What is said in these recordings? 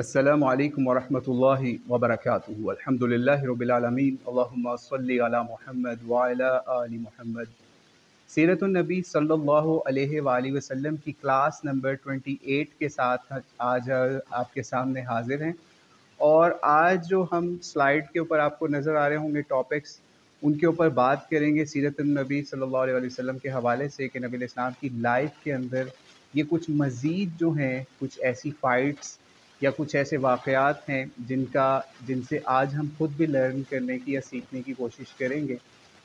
अस्सलामु अलैकुम वरहमतुल्लाहि वबरकातुहू। अल्हम्दुलिल्लाहि रब्बिल आलमीन। अल्लाहुम्मा सल्लि अला मुहम्मद व अला आलि मुहम्मद। सीरतुन नबी सल्लल्लाहु अलैहि वसल्लम की क्लास नंबर 28 के साथ आज आपके सामने हाजिर हैं। और आज जो हम स्लाइड के ऊपर आपको नज़र आ रहे होंगे टॉपिक्स, उनके ऊपर बात करेंगे सीरतुन नबी सल्लल्लाहु अलैहि वसल्लम के हवाले से कि नबी इस्लाम की लाइफ के अंदर ये कुछ मज़ीद जो हैं, कुछ ऐसी फ़ाइट्स या कुछ ऐसे वाक़यात हैं जिनसे आज हम खुद भी लर्न करने की या सीखने की कोशिश करेंगे।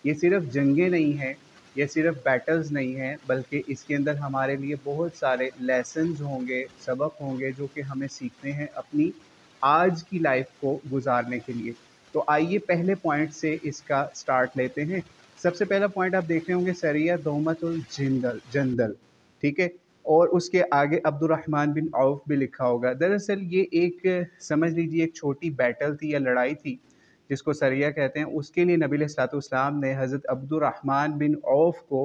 ये सिर्फ़ जंगें नहीं हैं, ये सिर्फ़ बैटल्स नहीं हैं, बल्कि इसके अंदर हमारे लिए बहुत सारे लेसन्स होंगे, सबक होंगे जो कि हमें सीखने हैं अपनी आज की लाइफ को गुजारने के लिए। तो आइए पहले पॉइंट से इसका स्टार्ट लेते हैं। सबसे पहला पॉइंट आप देख रहे होंगे सरिया दोमतुल जंदल, ठीक है? और उसके आगे अब्दुर्रहमान बिन औफ भी लिखा होगा। दरअसल ये एक समझ लीजिए एक छोटी बैटल थी या लड़ाई थी, जिसको सरिया कहते हैं। उसके लिए नबी अलैहिस्सलाम ने हज़रत अब्दुर्रहमान बिन औफ को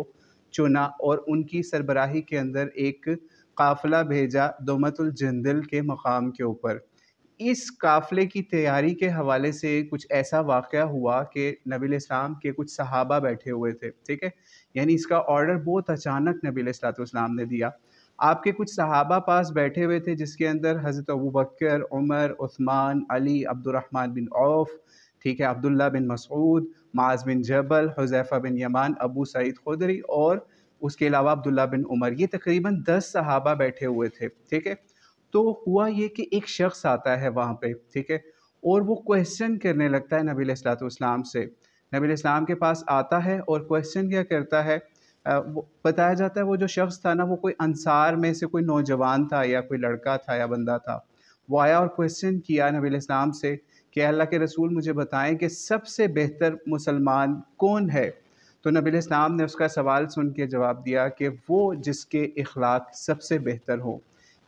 चुना और उनकी सरबराही के अंदर एक काफ़िला भेजा दोमतुल जंदल के मकाम के ऊपर। इस काफ़िले की तैयारी के हवाले से कुछ ऐसा वाक़या हुआ कि नबी इस्लाम के कुछ सहाबा बैठे हुए थे, ठीक है? यानी इसका ऑर्डर बहुत अचानक नबी अलैहिस्सलाम ने दिया। आपके कुछ सहाबा पास बैठे हुए थे जिसके अंदर हज़रत अबू बकर, उमर, उस्मान, अली, अब्दुर्रहमान बिन औफ़, ठीक है? अब्दुल्ला बिन मसऊद, मुआज़ बिन जबल, हुज़ैफ़ा बिन यमान, अबू सईद खुदरी और उसके अलावा अब्दुल्ला बिन उमर। ये तकरीबन 10 सहाबा बैठे हुए थे, ठीक है? तो हुआ ये कि एक शख्स आता है वहाँ पे, ठीक है? और वो क्वेश्चन करने लगता है नबी अलैहिस्सलाम से। नबी अलैहिस्सलाम के पास आता है और क्वेश्चन क्या करता है, वो बताया जाता है वो जो शख्स था ना, वो कोई अंसार में से कोई नौजवान था या कोई लड़का था या बंदा था। वो आया और क्वेश्चन किया नबी अलैहिस्सलाम से कि अल्लाह के रसूल मुझे बताएँ कि सबसे बेहतर मुसलमान कौन है? तो नबी अलैहिस्सलाम ने उसका सवाल सुन के जवाब दिया कि वो जिसके इख़्लाक़ सबसे बेहतर हों।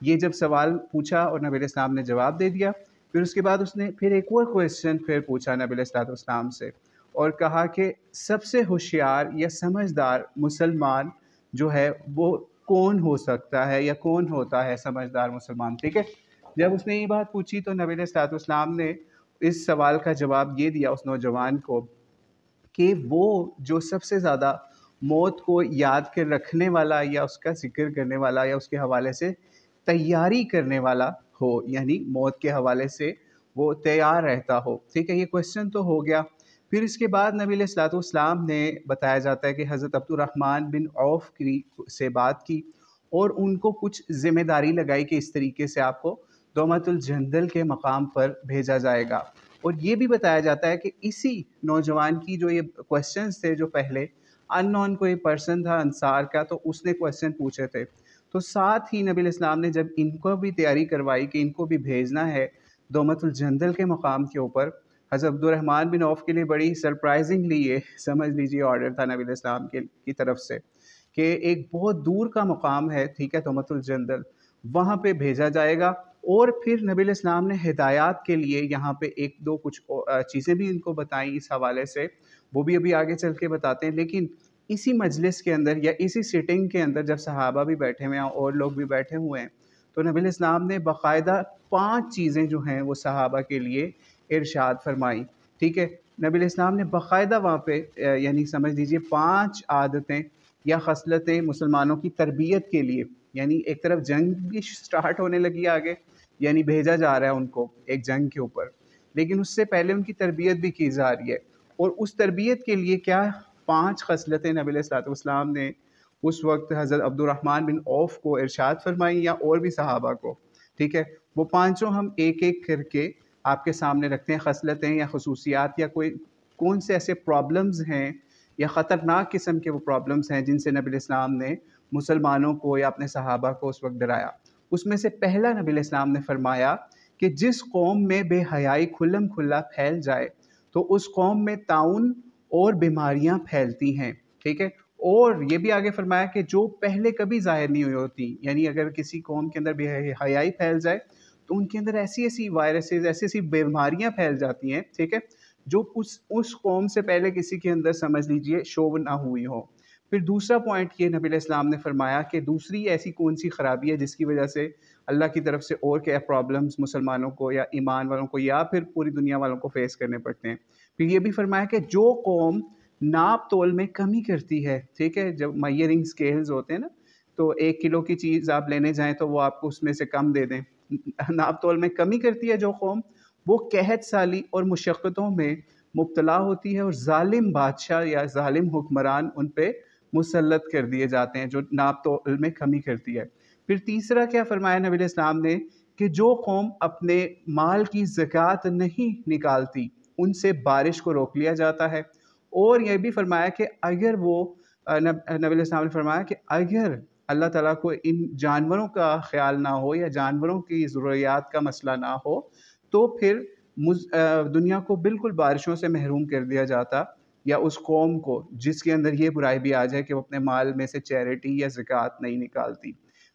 ये जब सवाल पूछा और नबी अलैहिस्सलाम ने जवाब दे दिया, फिर उसके बाद उसने फिर एक और क्वेश्चन फिर पूछा नबी अलैहिस्सलाम से और कहा कि सबसे होशियार या समझदार मुसलमान जो है वो कौन हो सकता है या कौन होता है समझदार मुसलमान, ठीक है? जब उसने ये बात पूछी तो नबी अलैहिस्सलाम ने इस सवाल का जवाब ये दिया उस नौजवान को कि वो जो सबसे ज़्यादा मौत को याद के रखने वाला या उसका ज़िक्र करने वाला या उसके हवाले से तैयारी करने वाला हो, यानी मौत के हवाले से वो तैयार रहता हो, ठीक है? ये क्वेश्चन तो हो गया। फिर इसके बाद नबी अलैहिस्सलाम ने बताया जाता है कि हज़रत अब्दुर्रहमान बिन औफ़ की से बात की और उनको कुछ ज़िम्मेदारी लगाई कि इस तरीके से आपको दोमतुल जंदल के मकाम पर भेजा जाएगा। और ये भी बताया जाता है कि इसी नौजवान की जो ये क्वेश्चंस थे जो पहले अननोन कोई पर्सन था अंसार का, तो उसने क्वेश्चन पूछे थे। तो साथ ही नबी इस्लाम ने जब इनको भी तैयारी करवाई कि इनको भी भेजना है दोमतुल जंदल के मकाम के ऊपर, हज़रत अब्दुर्रहमान बिन औफ़ के लिए बड़ी सरप्राइजिंगली ये समझ लीजिए ऑर्डर था नबी इस्लाम के की तरफ से कि एक बहुत दूर का मकाम है, ठीक है, दोमतुल जंदल, वहाँ पे भेजा जाएगा। और फिर नबी इस्लाम ने हिदायत के लिए यहाँ पे 1-2 कुछ चीज़ें भी इनको बताई इस हवाले से, वो भी अभी आगे चल के बताते हैं। लेकिन इसी मजलिस के अंदर या इसी सिटिंग के अंदर जब सहाबा भी बैठे हुए हैं और लोग भी बैठे हुए हैं, तो नबी इस्लाम ने बाकायदा 5 चीज़ें जो हैं वो सहाबा के लिए इरशाद फरमाई, ठीक है? नबी इस्लाम ने बाकायदा वहाँ पे यानी समझ लीजिए 5 आदतें या ख़सलतें मुसलमानों की तरबियत के लिए, यानी एक तरफ जंग भी स्टार्ट होने लगी आगे, यानी भेजा जा रहा है उनको एक जंग के ऊपर, लेकिन उससे पहले उनकी तरबियत भी की जा रही है। और उस तरबियत के लिए क्या 5 ख़सलतें नबी अलैहिस्सलाम ने उस वक़्त हज़रत अब्दुर्रहमान बिन औफ़ को इरशाद फ़रमाई या और भी सहाबा को, ठीक है? वो पाँचों हम एक-एक करके आपके सामने रखते हैं, ख़सलतें या ख़ुसूसियात या कोई कौन से ऐसे प्रॉब्लम्स हैं या ख़तरनाक किस्म के वो प्रॉब्लम्स हैं जिनसे नबी इस्लाम ने मुसलमानों को या अपने सहाबा को उस वक़्त डराया। उसमें से पहला नबी इस्लाम ने फ़रमाया कि जिस कौम में बेहयाई खुल्लम-खुल्ला फैल जाए, तो उस कौम में ताउन और बीमारियाँ फैलती हैं, ठीक है? और ये भी आगे फ़रमाया कि जो पहले कभी ज़ाहिर नहीं हुई होती, यानी अगर किसी कौम के अंदर बेहयाई फैल जाए, तो उनके अंदर ऐसी-ऐसी वायरसेस, ऐसी-ऐसी बीमारियाँ फैल जाती हैं, ठीक है? जो उस कौम से पहले किसी के अंदर समझ लीजिए शो ना हुई हो। फिर दूसरा पॉइंट ये नबी अलैहिस्सलाम ने फरमाया कि दूसरी ऐसी कौन सी ख़राबी है जिसकी वजह से अल्लाह की तरफ से और क्या प्रॉब्लम्स मुसलमानों को या ईमान वालों को या फिर पूरी दुनिया वालों को फेस करने पड़ते हैं। फिर ये भी फरमाया कि जो कौम नाप तोल में कमी करती है, ठीक है, जब मेजरिंग स्केल्स होते हैं ना, तो 1 किलो की चीज़ आप लेने जाएँ तो वो आपको उसमें से कम दे दें। नाप तोल में कमी करती है जो कौम, वो कहत साली और मुशक्क़तों में मुब्तला होती है और ज़ालिम बादशाह या ज़ालिम हुक्मरान उन पे मुसल्लत कर दिए जाते हैं, जो नाप तोल में कमी करती है। फिर तीसरा क्या फरमाया नबी अलैहिस्सलाम ने कि जो कौम अपने माल की ज़कात नहीं निकालती, उनसे बारिश को रोक लिया जाता है। और ये भी फरमाया कि अगर वो नबी अलैहिस्सलाम ने फरमाया कि अगर अल्लाह ताला को इन जानवरों का ख़्याल ना हो या जानवरों की ज़रूरियात का मसला ना हो, तो फिर दुनिया को बिल्कुल बारिशों से महरूम कर दिया जाता, या उस कौम को जिसके अंदर ये बुराई भी आ जाए कि वो अपने माल में से चैरिटी या ज़कात नहीं निकालती।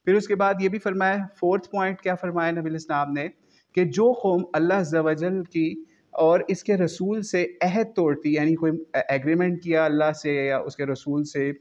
फिर उसके बाद ये भी फरमाया, फोर्थ पॉइंट क्या फरमाया नबी अलैहिस्सलाम ने कि जो कौम अल्लाह अज़्ज़ा व जल की और इसके रसूल से अहद तोड़ती, यानी कोई एग्रीमेंट किया अल्लाह से या उसके रसूल से,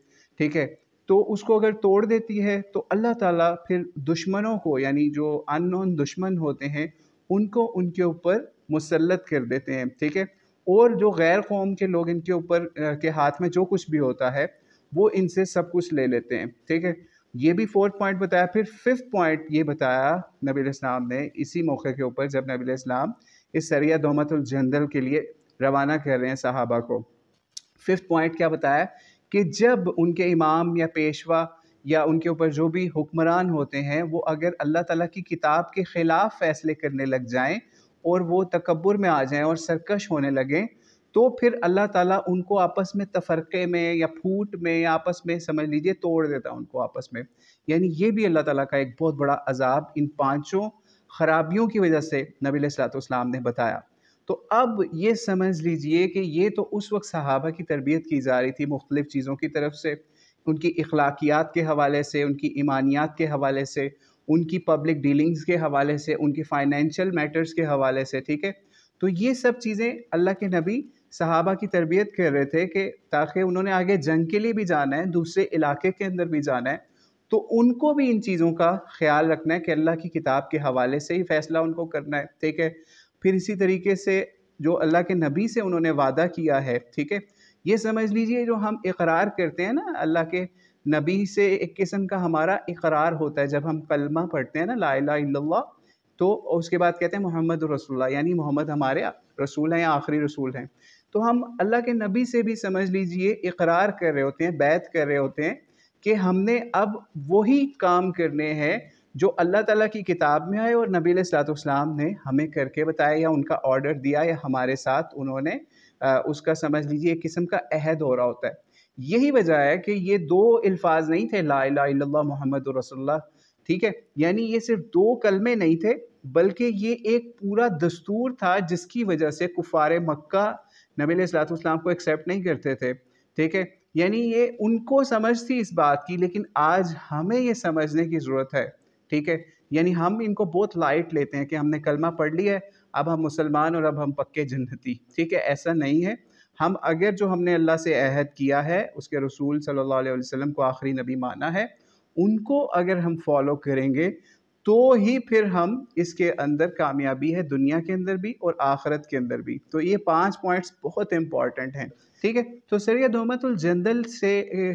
ठीक है, तो उसको अगर तोड़ देती है तो अल्लाह ताला फिर दुश्मनों को, यानी जो अननोन दुश्मन होते हैं, उनको उनके ऊपर मुसल्लत कर देते हैं, ठीक है। और जो गैर कौम के लोग इनके ऊपर के हाथ में जो कुछ भी होता है, वो इनसे सब कुछ ले लेते हैं, ठीक है। ये भी फोर्थ पॉइंट बताया। फिर फिफ्थ पॉइंट ये बताया नबी अलैहिस्सलाम ने इसी मौके के ऊपर, जब नबी अलैहिस्सलाम इस सरिया दोमतुल जंदल के लिए रवाना कर रहे हैं सहाबा को। फिफ्थ पॉइंट क्या बताया कि जब उनके इमाम या पेशवा या उनके ऊपर जो भी हुक्मरान होते हैं, वो अगर अल्लाह ताला की किताब के ख़िलाफ़ फ़ैसले करने लग जाएं और वो तकब्बुर में आ जाएं और सरकश होने लगें, तो फिर अल्लाह ताला उनको आपस में तफ़रक़े में या फूट में या आपस में समझ लीजिए तोड़ देता है उनको आपस में। यानी ये भी अल्लाह ताला का एक बहुत बड़ा अज़ाब इन पाँचों ख़राबियों की वजह से नबी अलैहिस्सलाम ने बताया। तो अब ये समझ लीजिए कि ये तो उस वक़्त सहाबा की तरबियत की जा रही थी मुख्तलिफ़ चीज़ों की तरफ से, उनकी इख़्लाक़ियात के हवाले से, उनकी ईमानियात के हवाले से, उनकी पब्लिक डीलिंग्स के हवाले से, उनकी फ़ाइनेंशियल मैटर्स के हवाले से, ठीक है। तो ये सब चीज़ें अल्लाह के नबी सहाबा की तरबियत कर रहे थे कि ताकि उन्होंने आगे जंग के लिए भी जाना है, दूसरे इलाके के अंदर भी जाना है, तो उनको भी इन चीज़ों का ख़्याल रखना है कि अल्लाह की किताब के हवाले से ही फ़ैसला उनको करना है, ठीक है। फिर इसी तरीके से जो अल्लाह के नबी से उन्होंने वादा किया है, ठीक है, ये समझ लीजिए जो हम इक़रार करते हैं ना अल्लाह के नबी से, एक किस्म का हमारा इक़रार होता है जब हम कलमा पढ़ते हैं ना, ला इलाहा इल्लल्लाह, तो उसके बाद कहते हैं मुहम्मदुर रसूलुल्लाह, यानी मोहम्मद हमारे रसूल हैं या आखिरी रसूल हैं। तो हम अल्लाह के नबी से भी समझ लीजिए इक़रार कर रहे होते हैं, बैत कर रहे होते हैं कि हमने अब वही काम करने हैं जो अल्लाह ताला की किताब में आए और नबी अलैहिस्सलाम ने हमें करके बताया या उनका ऑर्डर दिया या हमारे साथ उन्होंने उसका समझ लीजिए एक किस्म का अहद हो रहा होता है। यही वजह है कि ये 2 अल्फ़ाज़ नहीं थे, ला इलाहा इल्लल्लाह मुहम्मदुर रसूलुल्लाह, ठीक है? यानी ये सिर्फ़ 2 कलमे नहीं थे, बल्कि ये एक पूरा दस्तूर था जिसकी वजह से कुफ़ारे मक्का नबी अलैहिस्सलाम को एक्सेप्ट नहीं करते थे, ठीक है? यानी ये उनको समझ थी इस बात की, लेकिन आज हमें ये समझने की ज़रूरत है, ठीक है? यानी हम इनको बहुत लाइट लेते हैं कि हमने कलमा पढ़ लिया है, अब हम मुसलमान और अब हम पक्के जन्नती, ठीक है? ऐसा नहीं है। हम अगर जो हमने अल्लाह से अहद किया है, उसके रसूल सल्लल्लाहु अलैहि वसल्लम को आखिरी नबी माना है, उनको अगर हम फॉलो करेंगे, तो ही फिर हम इसके अंदर कामयाबी है, दुनिया के अंदर भी और आखिरत के अंदर भी। तो ये 5 पॉइंट्स बहुत इम्पॉर्टेंट हैं, ठीक है? तो सरिया दोमतुल जंदल से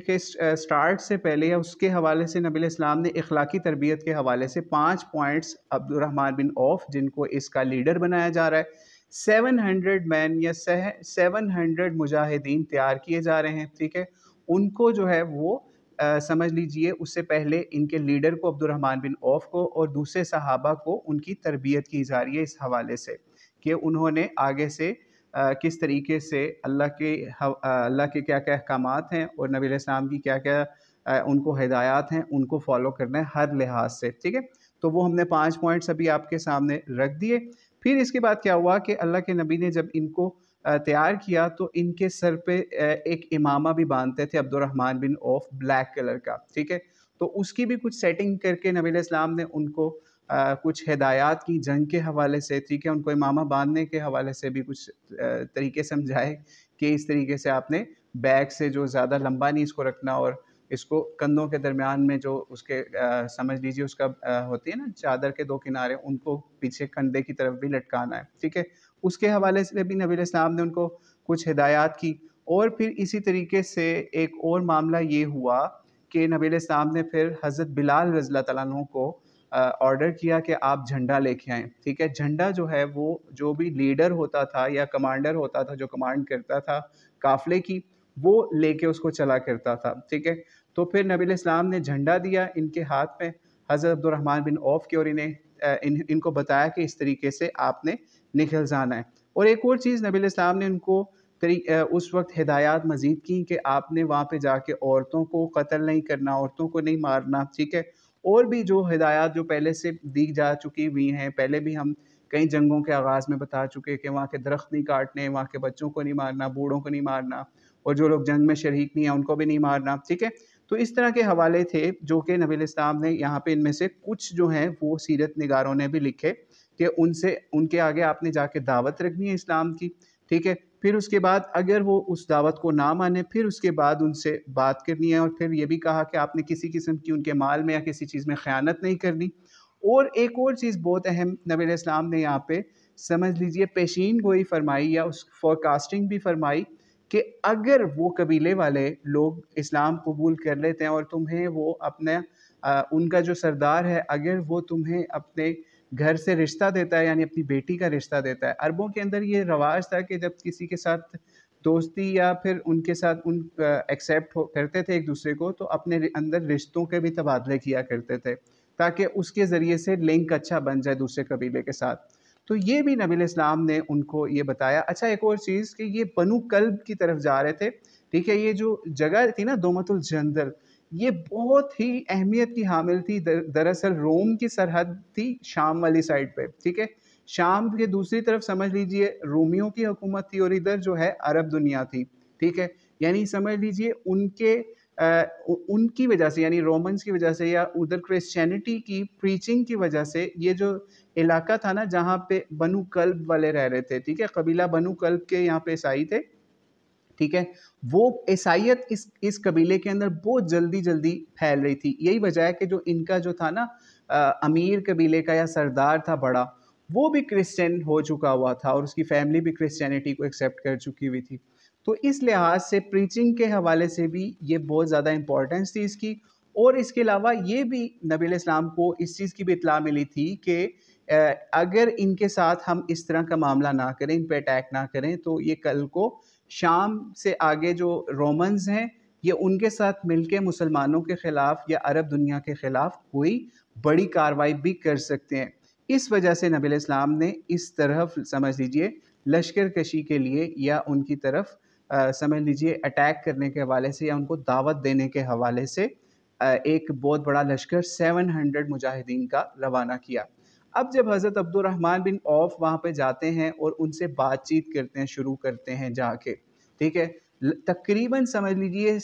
के स्टार्ट से पहले या उसके हवाले से नबी अलैहिस्सलाम ने इखलाकी तरबियत के हवाले से 5 पॉइंट्स अब्दुर्रहमान बिन औफ, जिनको इसका लीडर बनाया जा रहा है, 700 मैन या 700 मुजाहिदीन तैयार किए जा रहे हैं, ठीक है? उनको जो है वो समझ लीजिए उससे पहले इनके लीडर को अब्दुर्रहमान बिन औफ को और दूसरे सहाबा को उनकी तरबियत की जा रही है इस हवाले से कि उन्होंने आगे से किस तरीके से अल्लाह के क्या-क्या अहकामात हैं और नबी अलैहिस्सलाम की क्या-क्या उनको हिदायत हैं, उनको फॉलो करना है हर लिहाज से, ठीक है? तो वो हमने 5 पॉइंट्स अभी आपके सामने रख दिए। फिर इसके बाद क्या हुआ कि अल्लाह के नबी ने जब इनको तैयार किया तो इनके सर पे एक इमामा भी बांधते थे Abdurrahman bin Auf, black colour का, ठीक है? तो उसकी भी कुछ सेटिंग करके नबी अलैहिस्सलाम ने उनको कुछ हिदायत की जंग के हवाले से, ठीक है? उनको इमामा बांधने के हवाले से भी कुछ तरीके समझाए कि इस तरीके से आपने बैक से जो ज़्यादा लंबा नहीं इसको रखना, और इसको कंधों के दरमियान में जो उसके समझ लीजिए उसका होती है ना चादर के 2 किनारे, उनको पीछे कंधे की तरफ भी लटकाना है, ठीक है। उसके हवाले से भी नबी अलैहिस्सलाम ने उनको कुछ हिदायत की। और फिर इसी तरीके से एक और मामला ये हुआ कि नबी अलैहिस्सलाम ने फिर हज़रत बिलाल रज़ियल्लाहु तआला अन्हु को ऑर्डर किया कि आप झंडा लेके आएँ, ठीक है। झंडा जो है वो जो भी लीडर होता था या कमांडर होता था, जो कमांड करता था काफ़िले की, वो लेके उसको चला करता था, ठीक है। तो फिर नबी अलैहिस्सलाम ने झंडा दिया इनके हाथ में, हज़रत अब्दुर्रहमान बिन औफ़ की, और इनको बताया कि इस तरीके से आपने निकल जाना है। और एक और चीज़ नबी अलैहिस्सलाम ने उनको उस वक़्त हिदायत मज़ीद की कि आपने वहाँ पे जाके औरतों को कत्ल नहीं करना, औरतों को नहीं मारना, ठीक है। और भी जो हिदायत जो पहले से दी जा चुकी हुई हैं, पहले भी हम कई जंगों के आगाज़ में बता चुके हैं कि वहाँ के दरख्त नहीं काटने, वहाँ के बच्चों को नहीं मारना, बूढ़ों को नहीं मारना, और जो लोग जंग में शरीक नहीं हैं उनको भी नहीं मारना, ठीक है। तो इस तरह के हवाले थे जो कि नबी अलैहिस्सलाम ने यहाँ पे इनमें से कुछ जो हैं वो सीरत निगारों ने भी लिखे कि उनसे उनके आगे आपने जाके दावत रखनी है इस्लाम की, ठीक है। फिर उसके बाद अगर वो उस दावत को ना माने, फिर उसके बाद उनसे बात करनी है, और फिर ये भी कहा कि आपने किसी किस्म की उनके माल में या किसी चीज़ में ख़यानत नहीं करनी। और एक और चीज़ बहुत अहम नबी अलैहिस्सलाम ने यहाँ पे समझ लीजिए पेशीन गोई फरमाई या उस फोरकास्टिंग भी फरमाई कि अगर वो कबीले वाले लोग इस्लाम कबूल कर लेते हैं और तुम्हें वो अपने उनका जो सरदार है अगर वो तुम्हें अपने घर से रिश्ता देता है, यानी अपनी बेटी का रिश्ता देता है। अरबों के अंदर ये रवाज था कि जब किसी के साथ दोस्ती या फिर उनके साथ एक्सेप्ट करते थे एक दूसरे को, तो अपने अंदर रिश्तों के भी तबादले किया करते थे ताकि उसके ज़रिए से लिंक अच्छा बन जाए दूसरे कबीले के साथ। तो ये भी नबी इस्लाम ने उनको ये बताया। अच्छा, एक और चीज़ कि ये बनु कल्ब की तरफ जा रहे थे, ठीक है। ये जो जगह थी ना दोमतुल जंदल, ये बहुत ही अहमियत की हामिल थी। दरअसल रोम की सरहद थी शाम वाली साइड पे, ठीक है। शाम के दूसरी तरफ समझ लीजिए रोमियों की हुकूमत थी और इधर जो है अरब दुनिया थी, ठीक है। यानी समझ लीजिए उनकी वजह से, यानी रोमन्स की वजह से या उधर क्रिश्चियनिटी की प्रीचिंग की वजह से ये जो इलाका था ना जहाँ पे बनु कल्ब वाले रह रहे थे, ठीक है, कबीला बनु कल्ब के यहाँ पे ईसाई थे, ठीक है। वो ईसाइयत इस कबीले के अंदर बहुत जल्दी फैल रही थी। यही वजह है कि जो इनका जो था ना अमीर कबीले का या सरदार था बड़ा, वो भी क्रिश्चियन हो चुका हुआ था और उसकी फैमिली भी क्रिश्चियनिटी को एक्सेप्ट कर चुकी हुई थी। तो इस लिहाज से प्रीचिंग के हवाले से भी ये बहुत ज़्यादा इम्पोर्टेंस थी इसकी। और इसके अलावा ये भी नबी अलैहिस्सलाम को इस चीज़ की भी इत्तला मिली थी कि अगर इनके साथ हम इस तरह का मामला ना करें, इन पे अटैक ना करें, तो ये कल को शाम से आगे जो रोमन्स हैं ये उनके साथ मिलके मुसलमानों के ख़िलाफ़ या अरब दुनिया के ख़िलाफ़ कोई बड़ी कार्रवाई भी कर सकते हैं। इस वजह से नबी अलैहिस्सलाम ने इस तरफ समझ लीजिए लश्कर कशी के लिए या उनकी तरफ समझ लीजिए अटैक करने के हवाले से या उनको दावत देने के हवाले से एक बहुत बड़ा लश्कर 700 मुजाहिदीन का रवाना किया। अब जब हज़रत अब्दुर्रहमान बिन औफ़ वहाँ पे जाते हैं और उनसे बातचीत करते हैं, शुरू करते हैं जाके, ठीक है। तकरीबन समझ लीजिए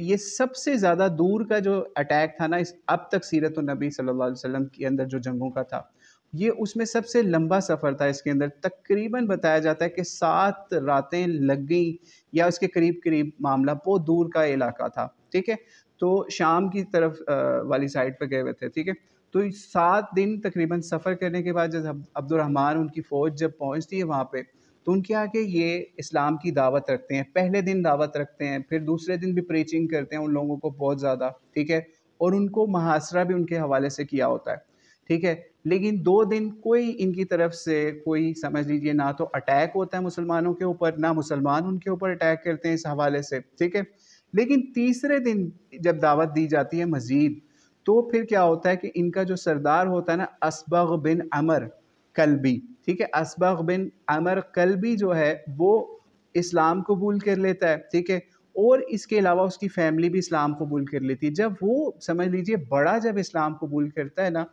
ये सबसे ज़्यादा दूर का जो अटैक था ना इस अब तक सीरत नबी सल्लल्लाहु अलैहि वसल्लम के अंदर जो जंगों का था, ये उसमें सबसे लंबा सफ़र था। इसके अंदर तकरीबन बताया जाता है कि 7 रातें लग गई या उसके करीब-करीब मामला, बहुत दूर का इलाका था, ठीक है। तो शाम की तरफ वाली साइड पे गए हुए थे, ठीक है। तो 7 दिन तकरीबन सफ़र करने के बाद जब अब्दुर्रहमान उनकी फ़ौज जब पहुँचती है वहाँ पे, तो उनके आगे ये इस्लाम की दावत रखते हैं। पहले दिन दावत रखते हैं, फिर दूसरे दिन भी प्रीचिंग करते हैं उन लोगों को बहुत ज़्यादा, ठीक है। और उनको मुहासरा भी उनके हवाले से किया होता है, ठीक है। लेकिन 2 दिन कोई इनकी तरफ से कोई समझ लीजिए ना तो अटैक होता है मुसलमानों के ऊपर, ना मुसलमान उनके ऊपर अटैक करते हैं इस हवाले से, ठीक है। लेकिन तीसरे दिन जब दावत दी जाती है मज़ीद, तो फिर क्या होता है कि इनका जो सरदार होता है ना असबग़ बिन अमर कल्बी, ठीक है। असबग़ बिन अमर कल्बी जो है वो इस्लाम कबूल कर लेता है, ठीक है। और इसके अलावा उसकी फैमिली भी इस्लाम कबूल कर लेती है। जब वो समझ लीजिए बड़ा जब इस्लाम कबूल करता है ना,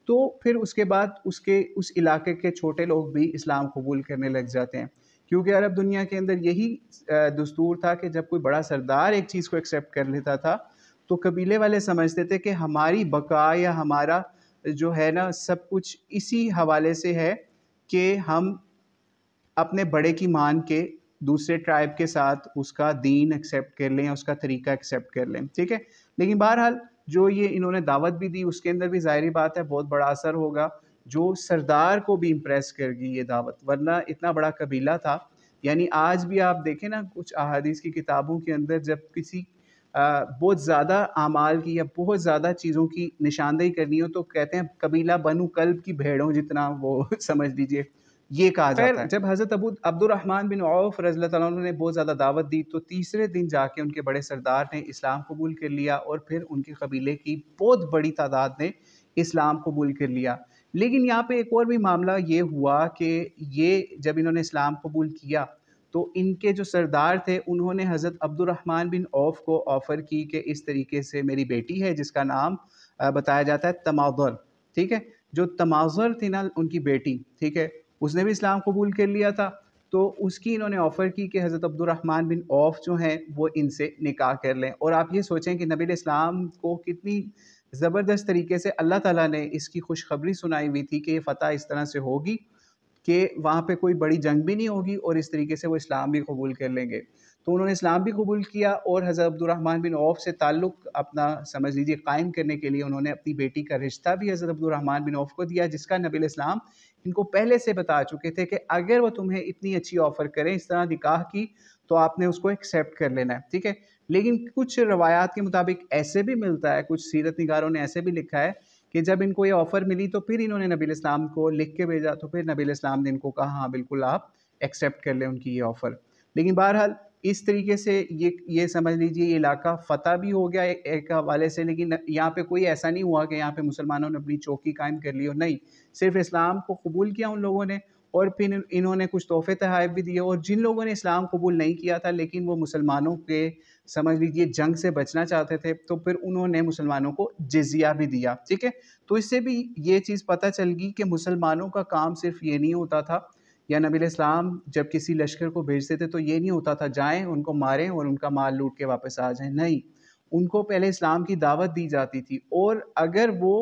तो फिर उसके बाद उसके उस इलाके के छोटे लोग भी इस्लाम कबूल करने लग जाते हैं। क्योंकि अरब दुनिया के अंदर यही दस्तूर था कि जब कोई बड़ा सरदार एक चीज़ को एक्सेप्ट कर लेता था, तो कबीले वाले समझते थे कि हमारी बका या हमारा जो है ना सब कुछ इसी हवाले से है कि हम अपने बड़े की मान के दूसरे ट्राइब के साथ उसका दीन एक्सेप्ट कर लें, उसका तरीका एक्सेप्ट कर लें, ठीक है। लेकिन बहरहाल जो ये इन्होंने दावत भी दी उसके अंदर भी ज़ाहिर बात है बहुत बड़ा असर होगा, जो सरदार को भी इम्प्रेस कर गई ये दावत, वरना इतना बड़ा कबीला था। यानी आज भी आप देखें ना कुछ अहादीस की किताबों के अंदर जब किसी बहुत ज़्यादा आमाल की या बहुत ज़्यादा चीज़ों की निशानदेही करनी हो तो कहते हैं कबीला बनु कल्ब की भेड़ों जितना वो समझ लीजिए ये कहा जाता है। जब हज़रत अब्दुर्रहमान बिन औफ रज़ियल्लाहु तआला अन्हु ने बहुत ज़्यादा दावत दी तो तीसरे दिन जाके उनके बड़े सरदार ने इस्लाम कबूल कर लिया और फिर उनके कबीले की बहुत बड़ी तादाद ने इस्लाम कबूल कर लिया। लेकिन यहाँ पे एक और भी मामला ये हुआ कि ये जब इन्होंने इस्लाम कबूल किया तो इनके जो सरदार थे उन्होंने हज़रत अब्दुर्रहमान बिन औफ को ऑफ़र की कि इस तरीके से मेरी बेटी है जिसका नाम बताया जाता है तमाज़ुर, ठीक है। जो तमाज़ुर थी ना उनकी बेटी, ठीक है, उसने भी इस्लाम कबूल कर लिया था। तो उसकी इन्होंने ऑफ़र की कि हज़रत अब्दुर्रहमान बिन औफ जो हैं वो इनसे निकाह कर लें। और आप ये सोचें कि नबी इस्लाम को कितनी ज़बरदस्त तरीके से अल्लाह ताला ने इसकी खुशखबरी सुनाई हुई थी कि ये फ़तह इस तरह से होगी कि वहाँ पे कोई बड़ी जंग भी नहीं होगी और इस तरीके से वो इस्लाम भी कबूल कर लेंगे। तो उन्होंने इस्लाम भी कबूल किया और हज़रत अब्दुर्रहमान बिन औफ से ताल्लुक़ अपना समझ लीजिए कायम करने के लिए उन्होंने अपनी बेटी का रिश्ता भी हज़रत अब्दुर्रहमान बिन औफ को दिया, जिसका नबी इस्लाम इनको पहले से बता चुके थे कि अगर वो तुम्हें इतनी अच्छी ऑफ़र करें इस तरह निकाह की तो आपने उसको एक्सेप्ट कर लेना है, ठीक है। लेकिन कुछ रवायात के मुताबिक ऐसे भी मिलता है, कुछ सीरत निगारों ने ऐसे भी लिखा है कि जब इनको ये ऑफ़र मिली तो फिर इन्होंने नबी इस्लाम को लिख के भेजा, तो फिर नबी इस्लाम ने इनको कहा हाँ बिल्कुल आप एक्सेप्ट कर लें उनकी ये ऑफ़र। लेकिन बहरहाल इस तरीके से ये समझ लीजिए ये इलाका फ़तह भी हो गया एक हवाले से। लेकिन यहाँ पे कोई ऐसा नहीं हुआ कि यहाँ पे मुसलमानों ने अपनी चौकी कायम कर ली हो, नहीं, सिर्फ इस्लाम को कबूल किया उन लोगों ने और फिर इन्होंने कुछ तोहफ़े तोहफ़ भी दिए। और जिन लोगों ने इस्लाम कबूल नहीं किया था लेकिन वो मुसलमानों के समझ लीजिए जंग से बचना चाहते थे तो फिर उन्होंने मुसलमानों को जिज़िया भी दिया, ठीक है। तो इससे भी ये चीज़ पता चल गई कि मुसलमानों का काम सिर्फ ये नहीं होता था, या नबी इस्लाम जब किसी लश्कर को भेजते थे तो ये नहीं होता था जाएं उनको मारें और उनका माल लूट के वापस आ जाएं, नहीं, उनको पहले इस्लाम की दावत दी जाती थी। और अगर वो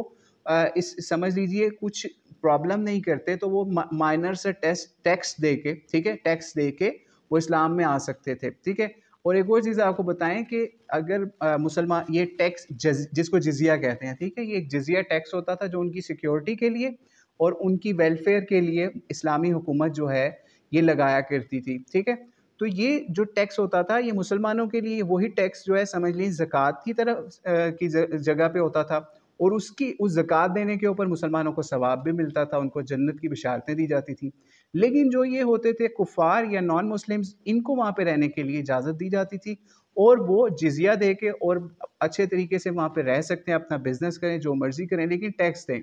इस समझ लीजिए कुछ प्रॉब्लम नहीं करते तो वो माइनर से टैक्स दे के, ठीक है, टैक्स दे के वो इस्लाम में आ सकते थे, ठीक है। और एक और चीज़ आपको बताएं कि अगर मुसलमान ये टैक्स जिसको जिजिया कहते हैं, ठीक है, ये एक जिजिया टैक्स होता था जो उनकी सिक्योरिटी के लिए और उनकी वेलफेयर के लिए इस्लामी हुकूमत जो है ये लगाया करती थी, ठीक है। तो ये जो टैक्स होता था ये मुसलमानों के लिए वही टैक्स जो है समझ लीजिए ज़कात की तरह की जगह पे होता था और उस ज़कात देने के ऊपर मुसलमानों को सवाब भी मिलता था, उनको जन्नत की बिशारतें दी जाती थी। लेकिन जो ये होते थे कुफ़ार या नॉन मुस्लिम्स, इनको वहाँ पे रहने के लिए इजाज़त दी जाती थी और वो जिज़िया दे के और अच्छे तरीके से वहाँ पे रह सकते हैं, अपना बिज़नेस करें, जो मर्ज़ी करें, लेकिन टैक्स दें।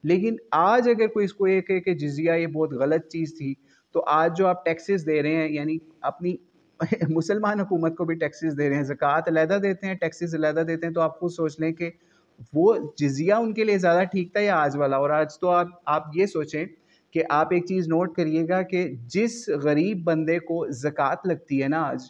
लेकिन आज अगर कोई इसको ये कहे कि जिज़िया ये बहुत गलत चीज़ थी, तो आज जो आप टैक्सेस दे रहे हैं यानी अपनी मुसलमान हुकूमत को भी टैक्सेस दे रहे हैं, ज़कात अलहदा देते हैं, टैक्सेस अलहदा देते हैं, तो आप खुद सोच लें कि वो जिज़िया उनके लिए ज़्यादा ठीक था या आज वाला। और आज तो आप ये सोचें कि आप एक चीज़ नोट करिएगा कि जिस गरीब बंदे को ज़कात लगती है ना आज,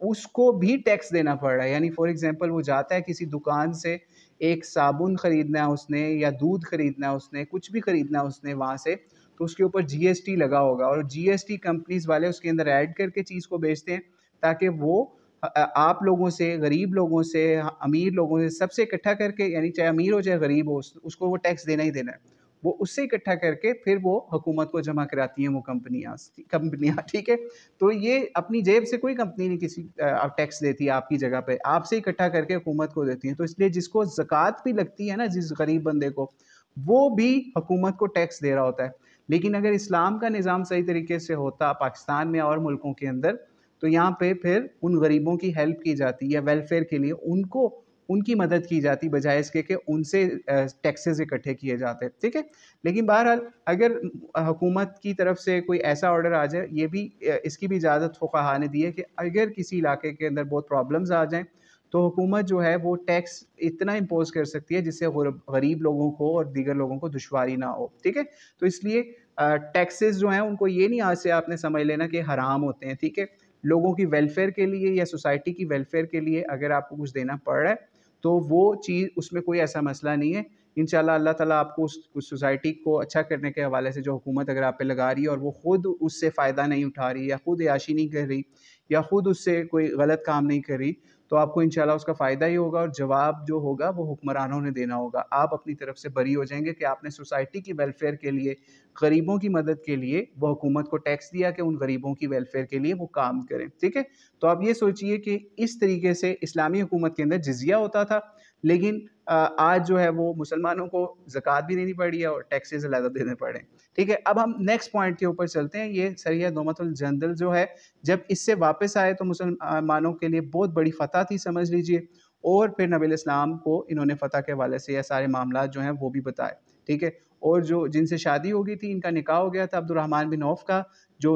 उसको भी टैक्स देना पड़ रहा है। यानी फॉर एग्ज़ाम्पल वो जाता है किसी दुकान से, एक साबुन ख़रीदना है उसने या दूध ख़रीदना है उसने, कुछ भी ख़रीदना है उसने वहाँ से, तो उसके ऊपर जीएसटी लगा होगा और जीएसटी कंपनीज़ वाले उसके अंदर ऐड करके चीज़ को बेचते हैं ताकि वो आप लोगों से, गरीब लोगों से, अमीर लोगों से, सबसे इकट्ठा करके, यानी चाहे अमीर हो चाहे गरीब हो, उसको वो टैक्स देना ही देना है। वो उससे इकट्ठा करके फिर वो हुकूमत को जमा कराती हैं वो कंपनियाँ, ठीक है। तो ये अपनी जेब से कोई कंपनी नहीं किसी टैक्स देती है आपकी जगह पे, आपसे इकट्ठा करके हुकूमत को देती है। तो इसलिए जिसको ज़कात भी लगती है ना, जिस गरीब बंदे को, वो भी हुकूमत को टैक्स दे रहा होता है। लेकिन अगर इस्लाम का निज़ाम सही तरीके से होता पाकिस्तान में और मुल्कों के अंदर, तो यहाँ पे फिर उन गरीबों की हेल्प की जाती या वेलफेयर के लिए उनको उनकी मदद की जाती बजाय इसके कि उनसे टैक्सेस इकट्ठे किए जाते, ठीक है। लेकिन बहरहाल अगर हुकूमत की तरफ से कोई ऐसा ऑर्डर आ जाए, ये भी इसकी भी इजाज़त फुक़हा ने दी है कि अगर किसी इलाके के अंदर बहुत प्रॉब्लम्स आ जाएँ तो हुकूमत जो है वो टैक्स इतना इम्पोज़ कर सकती है जिससे गरीब लोगों को और दीगर लोगों को दुश्वारी ना हो, ठीक है। तो इसलिए टैक्सेस जो हैं उनको ये नहीं आज से आपने समझ लेना कि हराम होते हैं, ठीक है। लोगों की वेलफेयर के लिए या सोसाइटी की वेलफेयर के लिए अगर आपको कुछ देना पड़ रहा है तो वो चीज़, उसमें कोई ऐसा मसला नहीं है इंशाल्लाह अल्लाह ताला आपको उस सोसाइटी को अच्छा करने के हवाले से जो हुकूमत अगर आप पे लगा रही है और वो खुद उससे फ़ायदा नहीं उठा रही या खुद याशी नहीं कर रही या खुद उससे कोई गलत काम नहीं कर रही, तो आपको इंशाल्लाह उसका फ़ायदा ही होगा और जवाब जो होगा वो हुक्मरानों ने देना होगा। आप अपनी तरफ से बरी हो जाएंगे कि आपने सोसाइटी की वेलफेयर के लिए, गरीबों की मदद के लिए वो हुकूमत को टैक्स दिया कि उन गरीबों की वेलफेयर के लिए वो काम करें। ठीक है, तो आप ये सोचिए कि इस तरीके से इस्लामी हुकूमत के अंदर जिजिया होता था, लेकिन आज जो है वो मुसलमानों को ज़कात भी देनी पड़ी है और टैक्सेस अलग देने पड़े। ठीक है, अब हम नेक्स्ट पॉइंट के ऊपर चलते हैं। ये सरिया दोमतुल जंदल जो है, जब इससे वापस आए तो मुसलमानों के लिए बहुत बड़ी फ़तह थी समझ लीजिए, और फिर नबी इस्लाम को इन्होंने फ़तह के हवाले से यह सारे मामला जो हैं वो भी बताए। ठीक है, और जो जिनसे शादी हो गई थी, इनका निकाह हो गया था अब्दुर्रहमान बिन औफ का, जो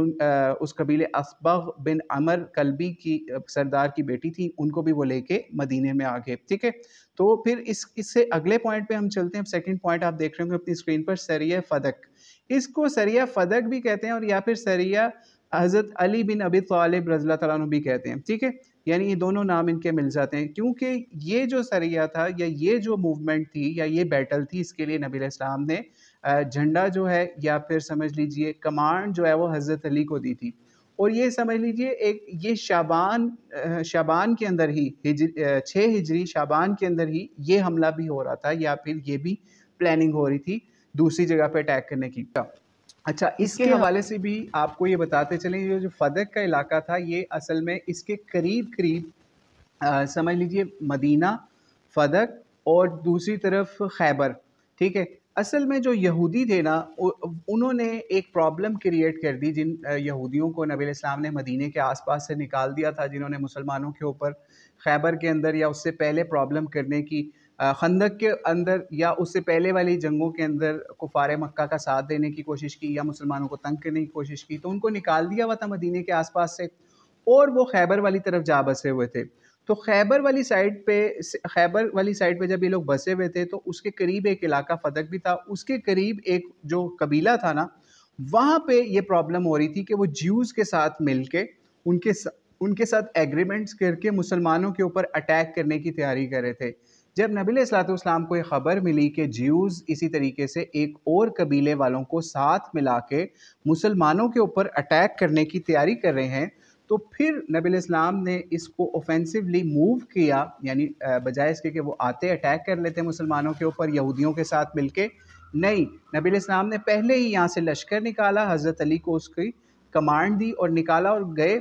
उस कबीले असबग बिन अमर कल्बी की सरदार की बेटी थी, उनको भी वो लेके मदीने में आ गए। ठीक है, तो फिर इससे अगले पॉइंट पे हम चलते हैं। सेकंड पॉइंट आप देख रहे होंगे अपनी स्क्रीन पर, सरिया फदक। इसको सरिया फदक भी कहते हैं और या फिर सरिया हज़रत अली बिन अबी तालिब रज़ियल्लाहु तआला अन्हु भी कहते हैं। ठीक है, यानी ये दोनों नाम इनके मिल जाते हैं, क्योंकि ये जो सरिया था या ये जो मूवमेंट थी या ये बैटल थी, इसके लिए नबी इस्लाम ने झंडा जो है या फिर समझ लीजिए कमांड जो है वो हज़रत अली को दी थी। और ये समझ लीजिए एक ये शाबान के अंदर ही 6 हिजरी शाबान के अंदर ही ये हमला भी हो रहा था या फिर ये भी प्लानिंग हो रही थी दूसरी जगह पे अटैक करने की। अच्छा, इसके हवाले से भी आपको ये बताते चलें, ये जो फदक का इलाका था ये असल में इसके करीब करीब समझ लीजिए मदीना, फदक और दूसरी तरफ खैबर। ठीक है, असल में जो यहूदी थे ना, उन्होंने एक प्रॉब्लम क्रिएट कर दी। जिन यहूदियों को नबी इस्लाम ने मदीने के आसपास से निकाल दिया था, जिन्होंने मुसलमानों के ऊपर खैबर के अंदर या उससे पहले प्रॉब्लम करने की, खंदक के अंदर या उससे पहले वाली जंगों के अंदर कुफार मक्का का साथ देने की कोशिश की या मुसलमानों को तंग करने की कोशिश की, तो उनको निकाल दिया हुआ था मदीने के आसपास से और वो खैबर वाली तरफ जा बसे हुए थे। तो खैबर वाली साइड पे जब ये लोग बसे हुए थे, तो उसके करीब एक इलाका फदक भी था, उसके करीब एक जो कबीला था ना, वहाँ पे ये प्रॉब्लम हो रही थी कि वो ज्यूज़ के साथ मिलके उनके साथ एग्रीमेंट्स करके मुसलमानों के ऊपर अटैक करने की तैयारी कर रहे थे। जब नबी इस्लाम को ये ख़बर मिली कि ज्यूज़ इसी तरीके से एक और कबीले वालों को साथ मिला के मुसलमानों के ऊपर अटैक करने की तैयारी कर रहे हैं, तो फिर नबी इस्लाम ने इसको ऑफेंसिवली मूव किया, यानी बजाय इसके कि वो आते अटैक कर लेते मुसलमानों के ऊपर यहूदियों के साथ मिलके, नहीं, नबी इस्लाम ने पहले ही यहाँ से लश्कर निकाला, हज़रत अली को उसकी कमांड दी और निकाला और गए,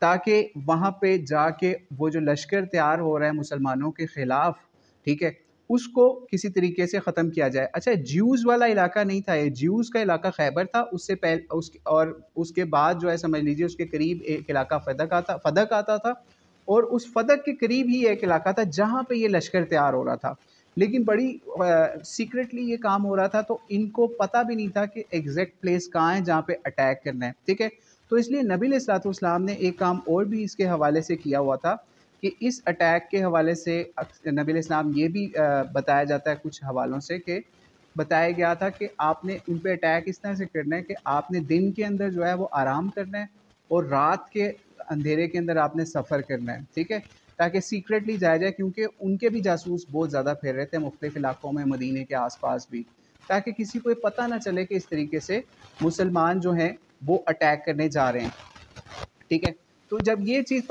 ताकि वहाँ पे जाके वो जो लश्कर तैयार हो रहा है मुसलमानों के ख़िलाफ़, ठीक है, उसको किसी तरीके से ख़त्म किया जाए। अच्छा, ज्यूज़ वाला इलाका नहीं था ये, ज्यूज़ का इलाका खैबर था, उससे पहले उसके बाद जो है समझ लीजिए उसके करीब एक इलाका फदक आता था और उस फदक के करीब ही एक इलाका था जहाँ पे ये लश्कर तैयार हो रहा था। लेकिन बड़ी सीक्रेटली ये काम हो रहा था, तो इनको पता भी नहीं था कि एग्जैक्ट प्लेस कहाँ है जहाँ पे अटैक करना है। ठीक है, तो इसलिए नबी इस्लाम ने एक काम और भी इसके हवाले से किया हुआ था कि इस अटैक के हवाले से नबी इस्लाम ये भी बताया जाता है कुछ हवालों से, कि बताया गया था कि आपने उन पे अटैक इस तरह से करना है कि आपने दिन के अंदर जो है वो आराम करना है और रात के अंधेरे के अंदर आपने सफ़र करना है। ठीक है, ताकि सीक्रेटली जाया जाए, क्योंकि उनके भी जासूस बहुत ज़्यादा फिर रहे थे मुख्तलिफ़ इलाकों में, मदीने के आसपास भी, ताकि किसी को पता ना चले कि इस तरीके से मुसलमान जो हैं वो अटैक करने जा रहे हैं। ठीक है, तो जब ये चीज़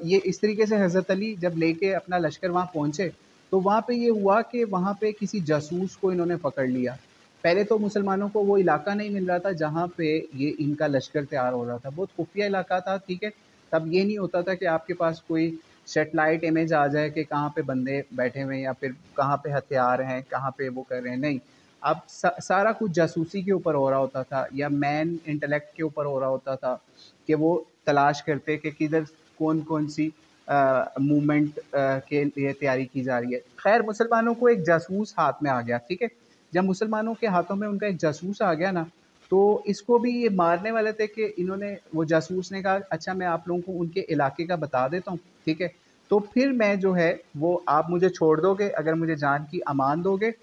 ये इस तरीके से हज़रत अली जब लेके अपना लश्कर वहाँ पहुँचे, तो वहाँ पे ये हुआ कि वहाँ पे किसी जासूस को इन्होंने पकड़ लिया। पहले तो मुसलमानों को वो इलाका नहीं मिल रहा था जहाँ पे ये इनका लश्कर तैयार हो रहा था, बहुत खुफिया इलाका था। ठीक है, तब ये नहीं होता था कि आपके पास कोई सैटेलाइट इमेज आ जाए कि कहाँ पे बंदे बैठे हुए हैं या फिर कहाँ पे हथियार हैं, कहाँ पे वो कर रहे हैं, नहीं। अब सारा कुछ जासूसी के ऊपर हो रहा होता था या मैन इंटेलेक्ट के ऊपर हो रहा होता था कि वो तलाश करते कि किधर कौन सी मूवमेंट के लिए तैयारी की जा रही है। खैर, मुसलमानों को एक जासूस हाथ में आ गया। ठीक है, जब मुसलमानों के हाथों में उनका एक जासूस आ गया ना, तो इसको भी ये मारने वाले थे कि इन्होंने, वो जासूस ने कहा अच्छा मैं आप लोगों को उनके इलाके का बता देता हूँ। ठीक है, तो फिर मैं जो है वो आप मुझे छोड़ दोगे, अगर मुझे जान की अमान दोगे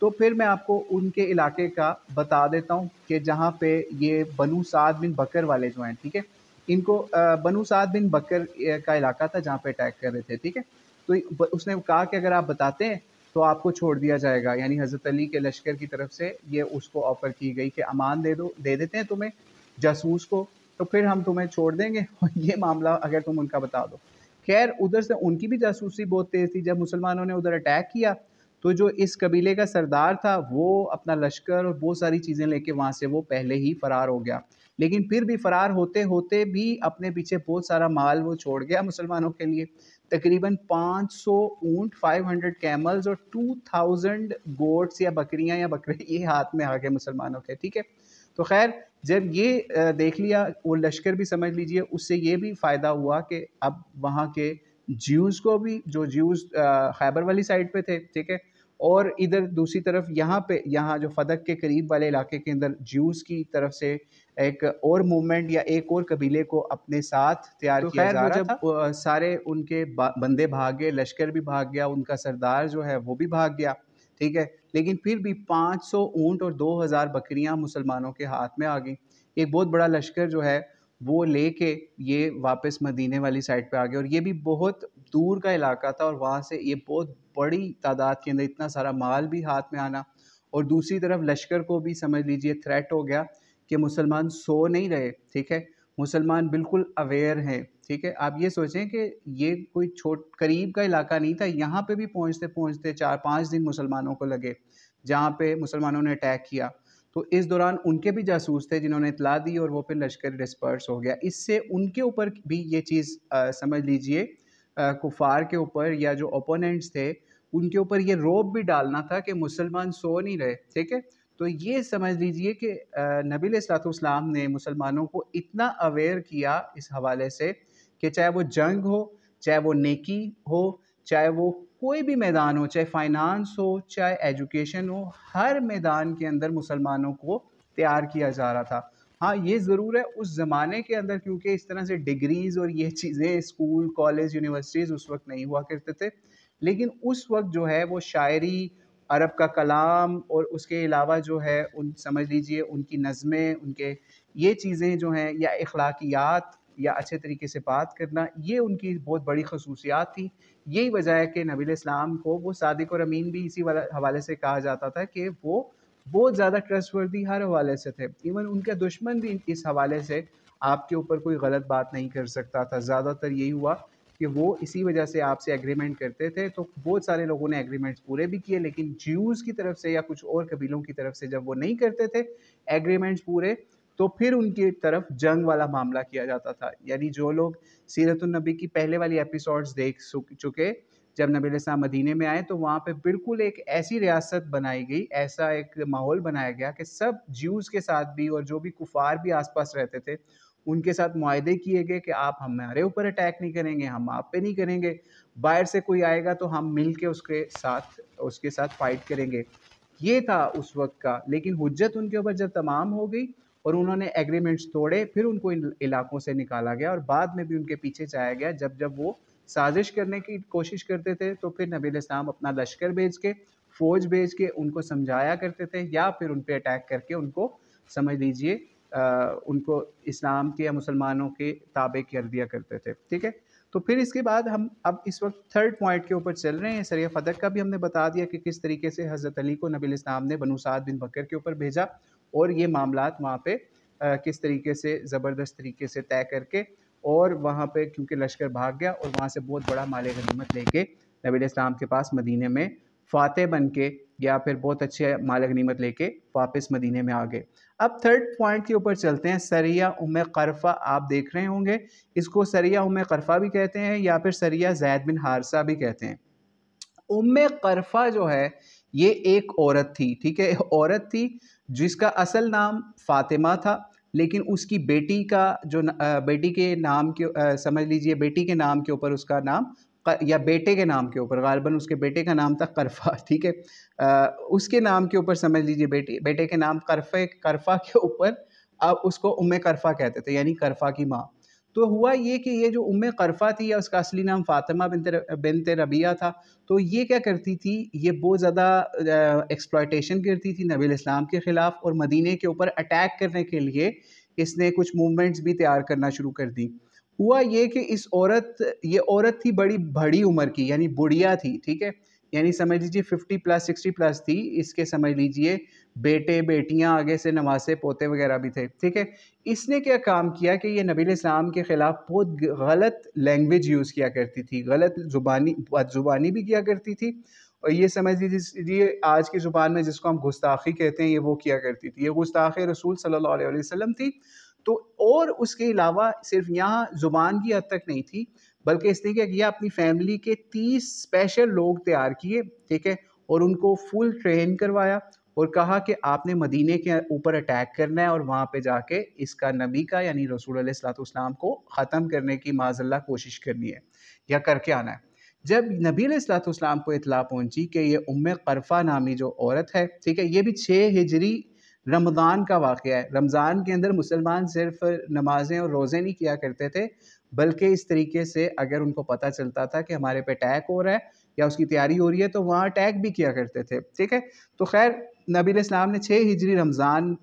तो फिर मैं आपको उनके इलाके का बता देता हूँ कि जहाँ पे ये बनु साद बिन बकर वाले जो हैं, ठीक है, इनको बनु साद बिन बकर का इलाका था जहाँ पे अटैक कर रहे थे। ठीक है, तो उसने कहा कि अगर आप बताते हैं तो आपको छोड़ दिया जाएगा। यानी हज़रत अली के लश्कर की तरफ से ये उसको ऑफ़र की गई कि अमान दे दो, दे देते हैं तुम्हें जासूस को, तो फिर हम तुम्हें छोड़ देंगे और ये मामला अगर तुम उनका बता दो। खैर उधर से उनकी भी जासूसी बहुत तेज़ थी। जब मुसलमानों ने उधर अटैक किया तो जो इस कबीले का सरदार था वो अपना लश्कर और बहुत सारी चीज़ें लेके वहाँ से वो पहले ही फ़रार हो गया। लेकिन फिर भी फ़रार होते-होते भी अपने पीछे बहुत सारा माल वो छोड़ गया मुसलमानों के लिए। तकरीबन 500 ऊँट, 500 कैमल्स और 2000 गोट्स या बकरियाँ या बकरे ये हाथ में आ गए मुसलमानों के, ठीक है? तो ख़ैर जब ये देख लिया वो लश्कर भी समझ लीजिए, उससे ये भी फ़ायदा हुआ कि अब वहाँ के ज्यूज़ को भी, जो ज्यूज़ खैबर वाली साइड पे थे, ठीक है? और इधर दूसरी तरफ यहाँ पे, यहाँ जो फदक के करीब वाले इलाके के अंदर ज्यूज़ की तरफ से एक और मूवमेंट या एक और कबीले को अपने साथ तैयार तो किया खैर जा वो रहा जब था। सारे उनके बंदे भाग गए, लश्कर भी भाग गया, उनका सरदार जो है वो भी भाग गया, ठीक है? लेकिन फिर भी 500 ऊँट और 2000 बकरियाँ मुसलमानों के हाथ में आ गईं। एक बहुत बड़ा लश्कर जो है वो लेके ये वापस मदीने वाली साइड पे आ गया, और ये भी बहुत दूर का इलाका था और वहाँ से ये बहुत बड़ी तादाद के अंदर इतना सारा माल भी हाथ में आना, और दूसरी तरफ लश्कर को भी समझ लीजिए थ्रेट हो गया कि मुसलमान सो नहीं रहे, ठीक है? मुसलमान बिल्कुल अवेयर हैं, ठीक है? आप ये सोचें कि ये कोई करीब का इलाका नहीं था, यहाँ पे भी पहुँचते-पहुँचते 4-5 दिन मुसलमानों को लगे, जहाँ पे मुसलमानों ने अटैक किया। तो इस दौरान उनके भी जासूस थे जिन्होंने इत्तला दी और वो फिर लश्कर डिस्पर्स हो गया। इससे उनके ऊपर भी ये चीज़ समझ लीजिए कुफ़ार के ऊपर या जो ओपोनेंट्स थे, उनके ऊपर ये रौब भी डालना था कि मुसलमान सो नहीं रहे, ठीक है? तो ये समझ लीजिए कि नबी अलैहिस्सलाम ने मुसलमानों को इतना अवेयर किया इस हवाले से कि चाहे वो जंग हो, चाहे वो नेकी हो, चाहे वो कोई भी मैदान हो, चाहे फाइनेंस हो, चाहे एजुकेशन हो, हर मैदान के अंदर मुसलमानों को तैयार किया जा रहा था। हाँ, ये ज़रूर है उस ज़माने के अंदर, क्योंकि इस तरह से डिग्रीज़ और ये चीज़ें स्कूल, कॉलेज, यूनिवर्सिटीज़ उस वक़्त नहीं हुआ करते थे। लेकिन उस वक़्त जो है वो शायरी, अरब का कलाम और उसके अलावा जो है उन समझ लीजिए उनकी नज़में, उनके ये चीज़ें जो हैं, या अखलाकियात या अच्छे तरीके से बात करना, ये उनकी बहुत बड़ी ख़ुसूसियात थी। यही वजह है कि नबी इस्लाम को वो सादिक और अमीन भी इसी वाला हवाले से कहा जाता था कि वो बहुत ज़्यादा ट्रस्टवर्दी हर हवाले से थे। इवन उनके दुश्मन भी इस हवाले से आपके ऊपर कोई गलत बात नहीं कर सकता था। ज़्यादातर यही हुआ कि वो इसी वजह से आपसे एग्रीमेंट करते थे। तो बहुत सारे लोगों ने एग्रीमेंट्स पूरे भी किए, लेकिन ज्यूज़ की तरफ से या कुछ और कबीलों की तरफ से जब वो नहीं करते थे एग्रीमेंट्स पूरे, तो फिर उनकी तरफ जंग वाला मामला किया जाता था। यानी जो लोग सीरतुन नबी की पहले वाली एपिसोड्स देख चुके, जब नबी अलैहिस्सलाम मदीने में आए तो वहाँ पे बिल्कुल एक ऐसी रियासत बनाई गई, ऐसा एक माहौल बनाया गया कि सब ज्यूज़ के साथ भी और जो भी कुफ़ार भी आस-पास रहते थे, उनके साथ मुआहदे किए गए कि आप हमारे ऊपर अटैक नहीं करेंगे, हम आप पे नहीं करेंगे। बाहर से कोई आएगा तो हम मिल के उसके साथ फ़ाइट करेंगे। ये था उस वक़्त का, लेकिन हुज्जत उनके ऊपर जब तमाम हो गई और उन्होंने एग्रीमेंट्स तोड़े, फिर उनको इन इलाकों से निकाला गया और बाद में भी उनके पीछे जाया गया। जब वो साजिश करने की कोशिश करते थे, तो फिर नबी अलैहिस्सलाम अपना लश्कर भेज के, फ़ौज भेज के उनको समझाया करते थे, या फिर उन पे अटैक करके उनको समझ लीजिए उनको इस्लाम के या मुसलमानों के ताबे कर दिया करते थे, ठीक है? तो फिर इसके बाद हम अब इस वक़्त थर्ड पॉइंट के ऊपर चल रहे हैं। सरिया फ़दक का भी हमने बता दिया कि किस तरीके से हज़रत अली को नबी अलैहिस्सलाम ने बनु साद बिन बकर के ऊपर भेजा और ये मामलात वहाँ पे किस तरीके से ज़बरदस्त तरीके से तय करके, और वहाँ पे क्योंकि लश्कर भाग गया और वहाँ से बहुत बड़ा माल गनीमत लेके नबी अलैहिस्सलाम के पास मदीने में फ़ातह बन के, या फिर बहुत अच्छे माल गनीमत लेके वापस मदीने में आ गए। अब थर्ड पॉइंट के ऊपर चलते हैं, सरिया उम्मे क़रफ़ा। आप देख रहे होंगे, इसको सरिया उम्मे क़रफ़ा भी कहते हैं या फिर सरिया ज़ैद बिन हारिसा भी कहते हैं। उम्मे क़रफ़ा जो है ये एक औरत थी, ठीक है? औरत थी जिसका असल नाम फ़ातिमा था, लेकिन उसकी बेटी का बेटी के नाम के समझ लीजिए बेटी के नाम के ऊपर उसका नाम या बेटे के नाम के ऊपर, ग़ालिबन उसके बेटे का नाम था क़रफ़ा, ठीक है? उसके नाम के ऊपर समझ लीजिए बेटे के नाम क़रफ़ा के ऊपर अब उसको उम्मे क़रफ़ा कहते थे, यानी क़रफ़ा की माँ। तो हुआ ये कि ये जो उम्मे क़रफ़ा थी, या उसका असली नाम फ़ातिमा बिन्त रबिया था, तो ये क्या करती थी, ये बहुत ज़्यादा एक्सप्लॉयटेशन करती थी नबी इस्लाम के ख़िलाफ़, और मदीने के ऊपर अटैक करने के लिए इसने कुछ मूवमेंट्स भी तैयार करना शुरू कर दी। हुआ ये कि ये औरत थी बड़ी बड़ी उम्र की, यानी बुढ़िया थी, ठीक है? यानी समझ लीजिए 50 प्लस 60 प्लस थी, इसके समझ लीजिए बेटे बेटियां आगे से नवासे पोते वगैरह भी थे, ठीक है। इसने क्या काम किया कि ये नबी इस्लाम के ख़िलाफ़ बहुत गलत लैंग्वेज यूज़ किया करती थी, गलत ज़ुबानी बदज़ुबानी भी किया करती थी, और ये समझ लीजिए आज की ज़ुबान में जिसको हम गुस्ताखी कहते हैं, ये वो किया करती थी, ये गुस्ताख़ रसूल सल्लल्लाहु अलैहि वसल्लम थी। तो और उसके अलावा सिर्फ यहाँ ज़ुबान की हद तक नहीं थी, बल्कि इसने क्या किया, अपनी फैमिली के 30 स्पेशल लोग तैयार किए, ठीक है, और उनको फुल ट्रेन करवाया और कहा कि आपने मदीने के ऊपर अटैक करना है और वहाँ पे जाके इसका नबी का यानी रसूल अलैहिस्सलाम को ख़त्म करने की माज़अल्लाह कोशिश करनी है या करके आना है। जब नबी अलैहिस्सलाम को इत्तला पहुँची कि ये उम्मे क़रफ़ा नामी जो औरत है, ठीक है, ये भी 6 हिजरी रमज़ान का वाक़या है। रमज़ान के अंदर मुसलमान सिर्फ़ नमाज़ें और रोज़े नहीं किया करते थे, बल्कि इस तरीके से अगर उनको पता चलता था कि हमारे पे अटैक हो रहा है या उसकी तैयारी हो रही है, तो वहाँ अटैक भी किया करते थे, ठीक है। तो ख़ैर नबी इस्लाम ने 6 हिजरी रमज़ान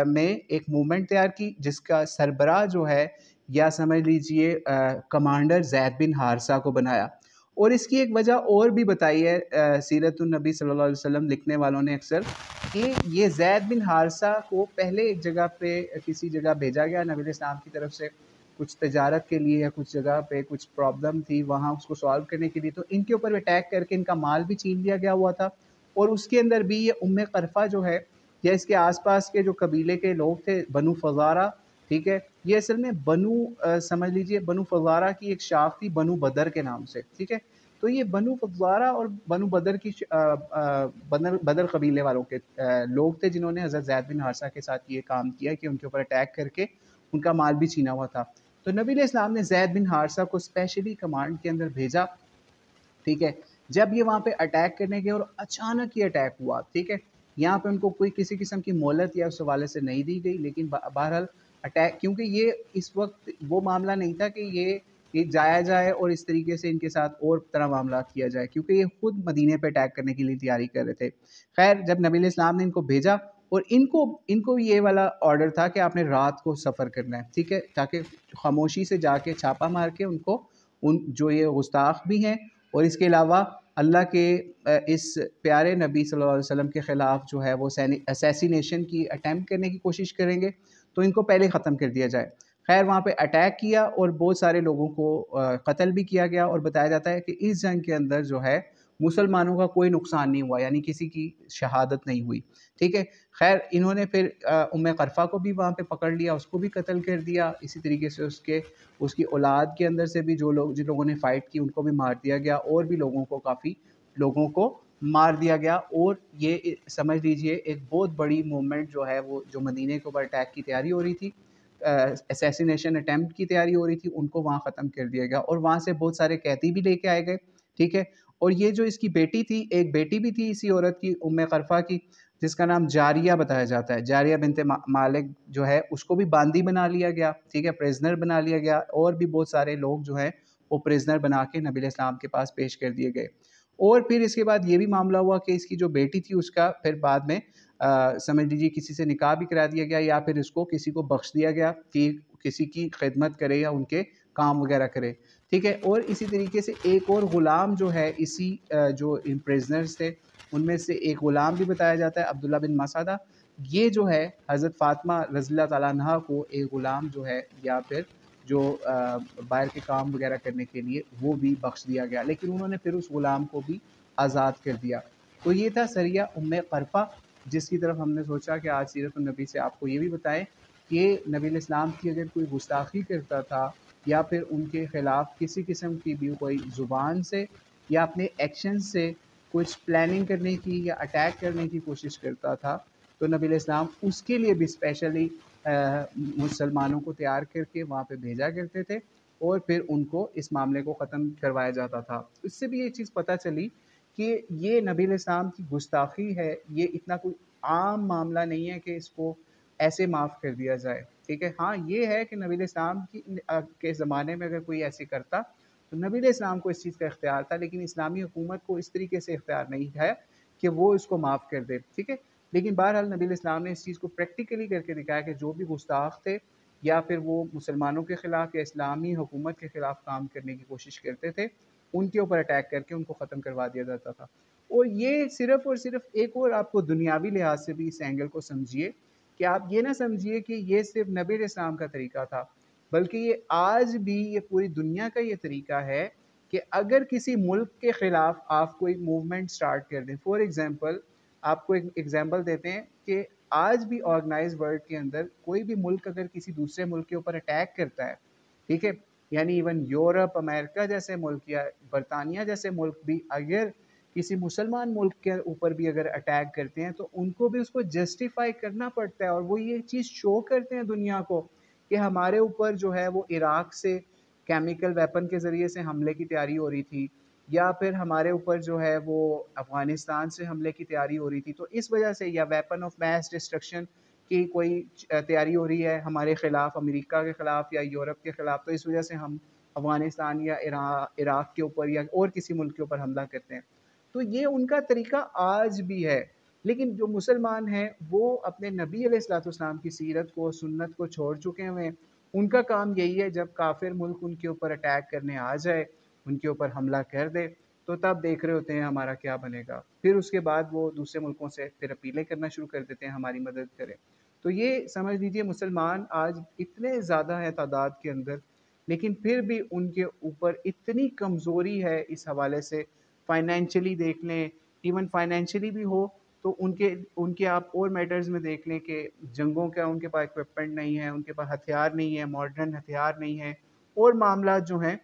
में एक मूवमेंट तैयार की, जिसका सरबराह जो है या समझ लीजिए कमांडर ज़ैद बिन हारिसा को बनाया। और इसकी एक वजह और भी बताई है सीरतुन नबी सल्लल्लाहु अलैहि वसल्लम लिखने वालों ने अक्सर, कि ये ज़ैद बिन हारिसा को पहले एक जगह पे किसी जगह भेजा गया नबी इस्लाम की तरफ से, कुछ तजारत के लिए या कुछ जगह पे कुछ प्रॉब्लम थी, वहाँ उसको सॉल्व करने के लिए, तो इनके ऊपर अटैक करके इनका माल भी छीन लिया गया हुआ था। और उसके अंदर भी ये उम्मे क़रफ़ा जो है या इसके आस-पास के जो कबीले के लोग थे, बनु फ़ज़ारा, ठीक है, ये असल में समझ लीजिए बनु फ़ज़ारा की एक शाख थी बनु बदर के नाम से, ठीक है। तो ये बनु फ़ज़ारा और बनु बदर की बदर बदर कबीले वालों के लोग थे, जिन्होंने हज़रत ज़ैद बिन हारिसा के साथ ये काम किया कि उनके ऊपर अटैक करके उनका माल भी छीना हुआ था। तो नबी इस्लाम ने ज़ैद बिन हारिसा को स्पेशली कमांड के अंदर भेजा, ठीक है। जब ये वहाँ पे अटैक करने गए और अचानक ये अटैक हुआ, ठीक है, यहाँ पे उनको कोई किसी किस्म की मोहलत या उस हवाले से नहीं दी गई, लेकिन बहरहाल अटैक, क्योंकि ये इस वक्त वो मामला नहीं था कि ये जाया जाए और इस तरीके से इनके साथ और तरह मामला किया जाए, क्योंकि ये खुद मदीने पे अटैक करने के लिए तैयारी कर रहे थे। खैर जब नबी इस्लाम ने इनको भेजा, और इनको इनको ये वाला ऑर्डर था कि आपने रात को सफ़र करना है, ठीक है, ताकि खामोशी से जाके छापा मार के उनको उन जो ये गुस्ताख भी हैं और इसके अलावा अल्लाह के इस प्यारे नबी सल्लल्लाहु अलैहि वसल्लम के ख़िलाफ़ जो है वो असैसिनेशन की अटेम्प्ट करने की कोशिश करेंगे, तो इनको पहले ख़त्म कर दिया जाए। खैर वहाँ पे अटैक किया और बहुत सारे लोगों को कत्ल भी किया गया, और बताया जाता है कि इस जंग के अंदर जो है मुसलमानों का कोई नुकसान नहीं हुआ, यानी किसी की शहादत नहीं हुई, ठीक है। खैर इन्होंने फिर उम्मे क़रफ़ा को भी वहाँ पे पकड़ लिया, उसको भी कत्ल कर दिया। इसी तरीके से उसकी औलाद के अंदर से भी जिन लोगों ने फ़ाइट की उनको भी मार दिया गया, और भी लोगों को काफ़ी लोगों को मार दिया गया। और ये समझ लीजिए एक बहुत बड़ी मूवमेंट जो है वो जो मदीने के ऊपर अटैक की तैयारी हो रही थी, असैसिनेशन अटेम्प्ट की तैयारी हो रही थी, उनको वहाँ ख़त्म कर दिया गया, और वहाँ से बहुत सारे कैदी भी लेके आए गए, ठीक है। और ये जो इसकी बेटी थी, एक बेटी भी थी इसी औरत की उम्मे क़रफ़ा की, जिसका नाम जारिया बताया जाता है, जारिया बिनते मालिक जो है उसको भी बांदी बना लिया गया, ठीक है, प्रिजनर बना लिया गया, और भी बहुत सारे लोग जो हैं वो प्रिजनर बना के नबी इस्लाम के पास पेश कर दिए गए। और फिर इसके बाद ये भी मामला हुआ कि इसकी जो बेटी थी उसका फिर बाद में समझ लीजिए किसी से निकाह भी करा दिया गया, या फिर इसको किसी को बख्श दिया गया कि किसी की खिदमत करे या उनके काम वगैरह करे, ठीक है। और इसी तरीके से एक और ग़ुलाम जो है इसी जो इन प्रिजनर्स थे उनमें से एक ग़ुलाम भी बताया जाता है, अब्दुल्ला बिन मसादा। ये जो है हज़रत फ़ातिमा रज़ियल्लाहु ताला अन्हा को एक ग़ुलाम जो है या फिर जो बाहर के काम वगैरह करने के लिए वो भी बख्श दिया गया, लेकिन उन्होंने फिर उस ग़ुलाम को भी आज़ाद कर दिया। तो ये था सरिया उम्मे क़रफ़ा, जिसकी तरफ हमने सोचा कि आज सीरत नबी से आपको ये भी बताएं कि नबी इस्लाम की अगर कोई गुस्ताखी करता था या फिर उनके ख़िलाफ़ किसी किस्म की भी कोई ज़ुबान से या अपने एक्शन से कुछ प्लानिंग करने की या अटैक करने की कोशिश करता था, तो नबी इस्लाम उसके लिए भी स्पेशली मुसलमानों को तैयार करके वहाँ पे भेजा करते थे, और फिर उनको इस मामले को ख़त्म करवाया जाता था। इससे भी ये चीज़ पता चली कि ये नबी इस्लाम की गुस्ताखी है, ये इतना कोई आम मामला नहीं है कि इसको ऐसे माफ़ कर दिया जाए, ठीक है। हाँ, ये है कि नबी इस्लाम के ज़माने में अगर कोई ऐसे करता तो नबी इस्लाम को इस चीज़ का इख्तियार था, लेकिन इस्लामी हुकूमत को इस तरीके से इख्तियार नहीं है कि वो इसको माफ़ कर दे, ठीक है। लेकिन बहरहाल नबी इस्लाम ने इस चीज़ को प्रैक्टिकली करके दिखाया कि जो भी गुस्ताख थे या फिर वो मुसलमानों के ख़िलाफ़ या इस्लामी हुकूमत के ख़िलाफ़ काम करने की कोशिश करते थे, उनके ऊपर अटैक करके उनको ख़त्म करवा दिया जाता था। और ये सिर्फ़ और सिर्फ़ एक और आपको दुनियावी लिहाज से भी इस एंगल को समझिए कि आप ये ना समझिए कि ये सिर्फ़ नबी अलैहिस्सलाम का तरीका था, बल्कि ये आज भी ये पूरी दुनिया का ये तरीका है कि अगर किसी मुल्क के ख़िलाफ़ आप कोई मूवमेंट स्टार्ट कर दें, फॉर एग्ज़ाम्पल आपको एक एग्ज़ाम्पल देते हैं कि आज भी ऑर्गेनाइज़्ड वर्ल्ड के अंदर कोई भी मुल्क अगर किसी दूसरे मुल्क के ऊपर अटैक करता है, ठीक है? यानी इवन यूरोप, अमेरिका जैसे मुल्क या बरतानिया जैसे मुल्क भी अगर किसी मुसलमान मुल्क के ऊपर भी अगर अटैक करते हैं, तो उनको भी उसको जस्टिफ़ाई करना पड़ता है और वो ये चीज़ शो करते हैं दुनिया को कि हमारे ऊपर जो है वो इराक से केमिकल वेपन के ज़रिए से हमले की तैयारी हो रही थी या फिर हमारे ऊपर जो है वो अफ़गानिस्तान से हमले की तैयारी हो रही थी। तो इस वजह से या वेपन ऑफ मैस डिस्ट्रक्शन की कोई तैयारी हो रही है हमारे ख़िलाफ़, अमेरिका के ख़िलाफ़ या यूरोप के ख़िलाफ़, तो इस वजह से हम अफ़गानिस्तान या इराक के ऊपर या और किसी मुल्क के ऊपर हमला करते हैं। तो ये उनका तरीका आज भी है। लेकिन जो मुसलमान हैं, वो अपने नबी अलैहिस्सलाम की सीरत को, सुन्नत को छोड़ चुके हुए हैं। उनका काम यही है जब काफ़िर मुल्क उनके ऊपर अटैक करने आ जाए, उनके ऊपर हमला कर दे, तो तब देख रहे होते हैं हमारा क्या बनेगा। फिर उसके बाद वो दूसरे मुल्कों से फिर अपीलें करना शुरू कर देते हैं हमारी मदद करें। तो ये समझ लीजिए मुसलमान आज इतने ज़्यादा हैं तादाद के अंदर, लेकिन फिर भी उनके ऊपर इतनी कमज़ोरी है इस हवाले से फाइनेंशियली देख लें, इवन फाइनेंशियली भी हो तो उनके उनके आप और मैटर्स में देख लें कि जंगों का उनके पास इक्विपमेंट नहीं है, उनके पास हथियार नहीं है, मॉडर्न हथियार नहीं है और मामला जो हैं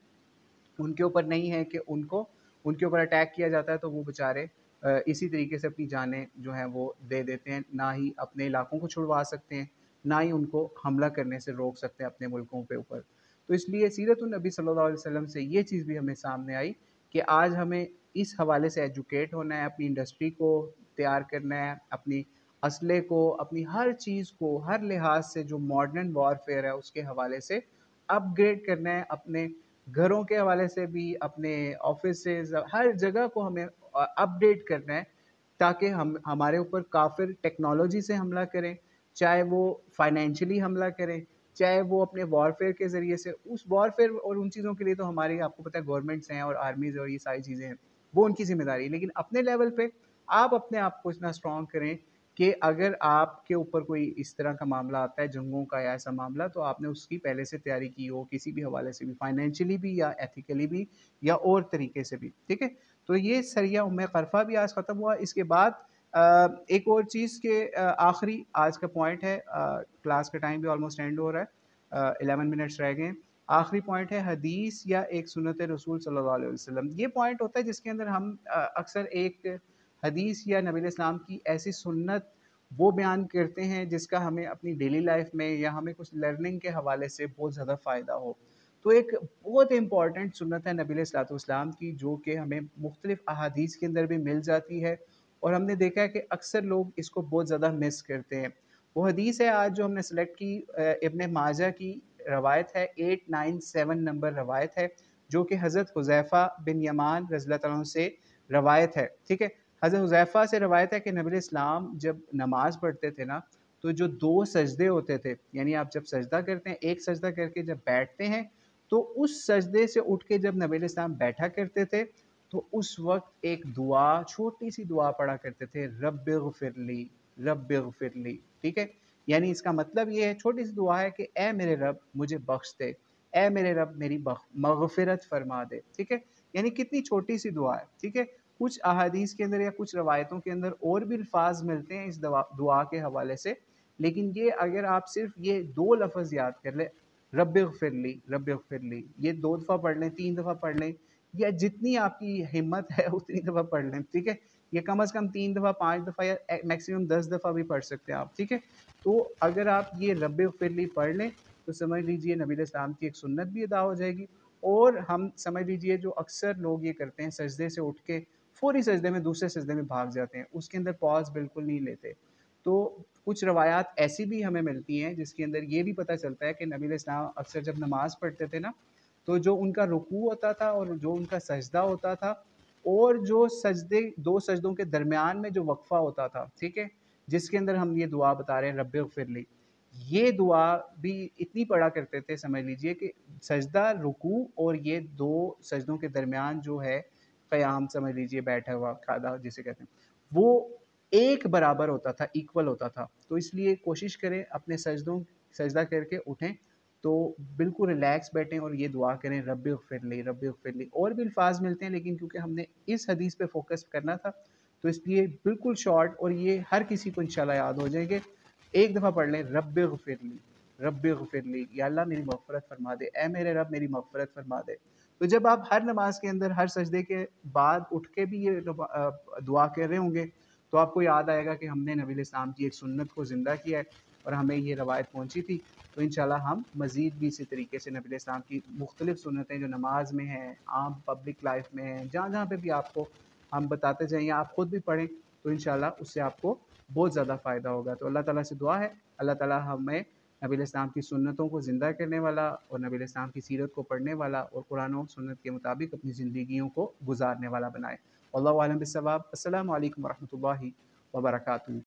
उनके ऊपर नहीं है कि उनके ऊपर अटैक किया जाता है तो वो बेचारे इसी तरीके से अपनी जानें जो हैं वो दे देते हैं। ना ही अपने इलाकों को छुड़वा सकते हैं, ना ही उनको हमला करने से रोक सकते हैं अपने मुल्कों के ऊपर। तो इसलिए सीरतुन नबी सल्लल्लाहु अलैहि वसल्लम से ये चीज़ भी हमें सामने आई कि आज हमें इस हवाले से एजुकेट होना है, अपनी इंडस्ट्री को तैयार करना है, अपनी असले को, अपनी हर चीज़ को, हर लिहाज से जो मॉडर्न वॉरफेयर है उसके हवाले से अपग्रेड करना है, अपने घरों के हवाले से भी, अपने ऑफ़िसेज़ हर जगह को हमें अपडेट करना है ताकि हम हमारे ऊपर काफ़िर टेक्नोलॉजी से हमला करें, चाहे वो फाइनेंशियली हमला करें, चाहे वो अपने वॉरफेयर के ज़रिए से उस वॉरफेयर और उन चीज़ों के लिए तो हमारी आपको पता है गवर्नमेंट्स हैं और आर्मीज़ और ये सारी चीज़ें हैं, वो उनकी ज़िम्मेदारी है। लेकिन अपने लेवल पे आप अपने आप को इतना स्ट्रॉन्ग करें कि अगर आपके ऊपर कोई इस तरह का मामला आता है जंगों का या ऐसा मामला तो आपने उसकी पहले से तैयारी की हो किसी भी हवाले से भी फाइनेंशियली भी या एथिकली भी या और तरीके से भी, ठीक है? तो ये सरिया उम्मे क़रफ़ा भी आज ख़त्म हुआ। इसके बाद एक और चीज़ के आखिरी आज का पॉइंट है, क्लास का टाइम भी ऑलमोस्ट एंड हो रहा है, 11 मिनट्स रह गए हैं। आखिरी पॉइंट है हदीस या एक सुन्नत रसूल सल्लल्लाहु अलैहि वसल्लम। ये पॉइंट होता है जिसके अंदर हम अक्सर एक हदीस या नबी इस्लाम की ऐसी सुन्नत वो बयान करते हैं जिसका हमें अपनी डेली लाइफ में या हमें कुछ लर्निंग के हवाले से बहुत ज़्यादा फ़ायदा हो। तो एक बहुत इम्पॉर्टेंट सुन्नत है नबी इस्लाम की जो कि हमें मुख्तलिफ़ अहादीस के अंदर भी मिल जाती है और हमने देखा है कि अक्सर लोग इसको बहुत ज़्यादा मिस करते हैं। वो हदीस है आज जो हमने सेलेक्ट की, इब्न माजा की रवायत है, 897 नंबर रवायत है जो कि हज़रत हुज़ैफ़ा बिन यमान रज़ियल्लाहु अन्हु से रवायत है, ठीक है? हज़रत हुज़ैफ़ा से रवायत है कि नबी इस्लाम जब नमाज़ पढ़ते थे ना, तो जो 2 सजदे होते थे, यानी आप जब सजदा करते हैं, एक सजदा करके जब बैठते हैं, तो उस सजदे से उठ के जब नबी इस्लाम बैठा करते थे, तो उस वक़्त एक दुआ, छोटी-सी दुआ पढ़ा करते थे, रब्बिग़फ़िरली, रब्बिग़फ़िरली, ठीक है? यानी इसका मतलब ये है, छोटी-सी दुआ है कि ऐ मेरे रब मुझे बख्श दे, ऐ मेरे रब मेरी मग़फ़िरत फ़रमा दे, ठीक है? यानी कितनी छोटी-सी दुआ है, ठीक है? कुछ अहादीस के अंदर या कुछ रवायतों के अंदर और भी अल्फ़ाज़ मिलते हैं इस दुआ के हवाले से, लेकिन ये अगर आप सिर्फ़ ये 2 लफ़्ज़ याद कर लें, रब्बिग़फ़िरली, रब्बिग़फ़िरली, ये 2 दफ़ा पढ़ लें, 3 दफ़ा पढ़ लें या जितनी आपकी हिम्मत है उतनी दफ़ा पढ़ लें, ठीक है? ये कम से कम 3 दफ़ा, 5 दफ़ा या मैक्सिमम 10 दफ़ा भी पढ़ सकते हैं आप, ठीक है? तो अगर आप ये रब्बिग़फ़िरली पढ़ लें, तो समझ लीजिए नबी इस्लाम की एक सुन्नत भी अदा हो जाएगी और हम समझ लीजिए जो अक्सर लोग ये करते हैं सजदे से उठ के फ़ौरी सजदे में दूसरे सजदे में भाग जाते हैं, उसके अंदर पॉज़ बिल्कुल नहीं लेते। तो कुछ रवायात ऐसी भी हमें मिलती हैं जिसके अंदर ये भी पता चलता है कि नबी इस्लाम अक्सर जब नमाज़ पढ़ते थे ना, तो जो उनका रुकू होता था और जो उनका सजदा होता था और जो सजदे 2 सजदों के दरमियान में जो वक़फ़ा होता था, ठीक है? जिसके अंदर हम ये दुआ बता रहे हैं रब्बिग़फ़िरली, ये दुआ भी इतनी पढ़ा करते थे समझ लीजिए कि सजदा, रुकू और ये 2 सजदों के दरमियान जो है क़याम समझ लीजिए, बैठा हुआ कायदा जिसे कहते हैं, वो एक बराबर होता था, इक्वल होता था। तो इसलिए कोशिश करें अपने सजदा करके उठें, तो बिल्कुल रिलैक्स बैठें और ये दुआ करें, रब्बिग़फ़िरली रब्बिग़फ़िरली। और भी अल्फ़ाज़ मिलते हैं, लेकिन क्योंकि हमने इस हदीस पे फ़ोकस करना था, तो इसलिए बिल्कुल शॉर्ट, और ये हर किसी को इंशाल्लाह याद हो जाएँगे। एक दफ़ा पढ़ लें, रब्बिग़फ़िरली रब्बिग़फ़िरली, या अल्लाह मेरी मग़फ़िरत फ़रमा दे, ऐ मेरे रब मेरी मग़फ़िरत फ़रमा दे। तो जब आप हर नमाज़ के अंदर, हर सजदे के बाद उठ के भी ये दुआ कर रहे होंगे, तो आपको याद आएगा कि हमने नबी इस्लाम की एक सुन्नत को ज़िंदा किया है और हमें ये रवायत पहुँची थी। तो इंशाल्लाह हम मज़ीद भी इसी तरीके से नबी इस्लाम की मुख्तलिफ़ सुन्नतें जो नमाज़ में हैं, आम पब्लिक लाइफ़ में हैं, जहाँ-जहाँ पे भी आपको हम बताते जाएँ या आप खुद भी पढ़ें, तो इंशाल्लाह उससे आपको बहुत ज़्यादा फ़ायदा होगा। तो अल्लाह ताला से दुआ है, अल्लाह ताला हमें नबी इस्लाम की सुन्नतों को ज़िंदा करने वाला और नबी इस्लाम की सीरत को पढ़ने वाला और कुरान और सुन्नत के मुताबिक अपनी ज़िंदगियों को गुज़ारने वाला बनाए। वल्लाहु आलम बिस्सवाब। अस्सलामु अलैकुम व रहमतुल्लाहि व बरकातुहू।